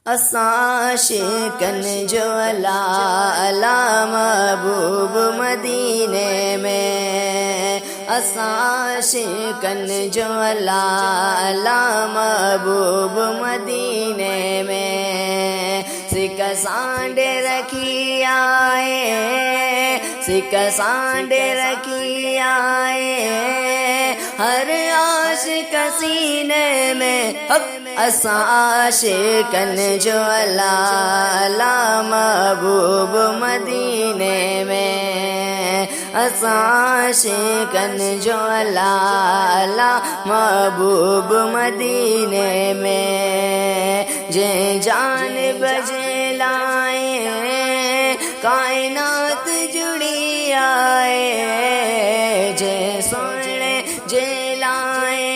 असां शिकन जो अला अला महबूब मदीने में, असां शिकन जो अला अला महबूब मदीने में। सिक सांडे रखी आए, सिक सांडे रखी आए, हर आशिक सीने में असां आशिकन जो अला अला महबूब मदीने में, असां आशिकन जो अला अला महबूब मदीने में। जे जान बजे लाए कायनात जुड़ी आए, जे सोने जे लाए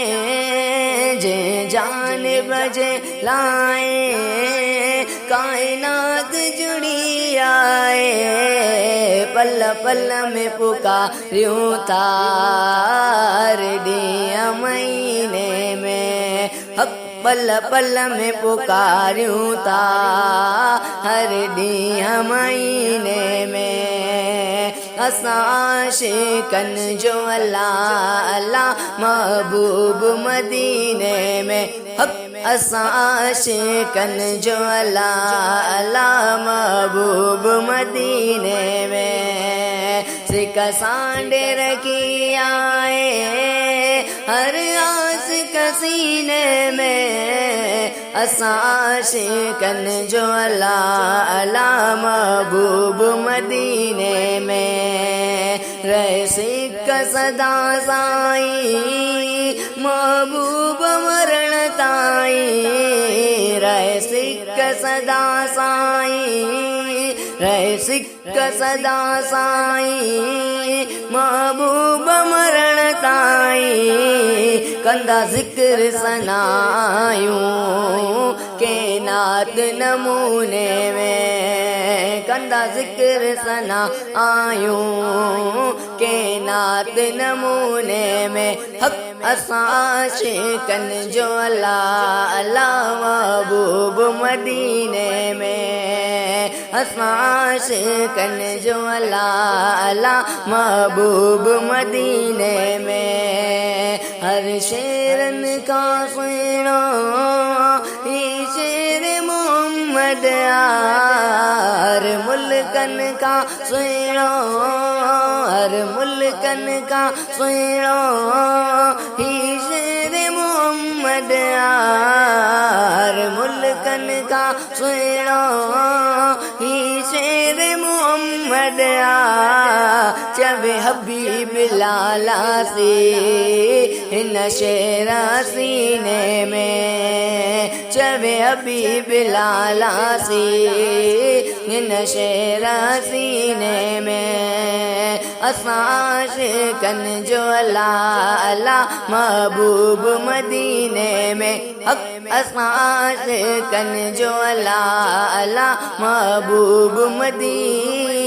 जे जान बजे लाए कायनात जुड़ी आए, पल पल में पुकारूं तार दिया महीने में, पल पल में पुकारूं तार दिया महीने में। असां आशिकन जो अला अला महबूब मदीने में, असां आशिकन जो अला अला महबूब मदीने में। सिक सांडे रखी आए हर आशिक सीने में, असां आशिकन जो अला अला महबूब मदीने में। रहे सिक सदा साई महबूब मरण ताई, रहे सिक सदा साई, रहे सिक सदा साई महबूब मरण ताई। कंदा जिक्र सनायूं के नात नमूने में, कंदा जिक्र सना आयूं के नात नमूने में। असां आशिकन जो अला अला महबूब मदीने में, असां आशिकन जो अला अला महबूब मदीने में। हर शेरन का सुनो ही शेर मोहम्मद, हर मुल्कन का सुनो हर मुल्कन का सुनो ही शेर मोहम्मद, हर मुल्कन का सुनो ही शेर मोहम्मद। चवे हबीब लाला से हिन शेरा सीने में, चवे हबीब लाला से हिन शेरा सीने में। असां आशिकन जो अला अला महबूब मदीने में, असां आशिकन जो अला अला महबूब मदीने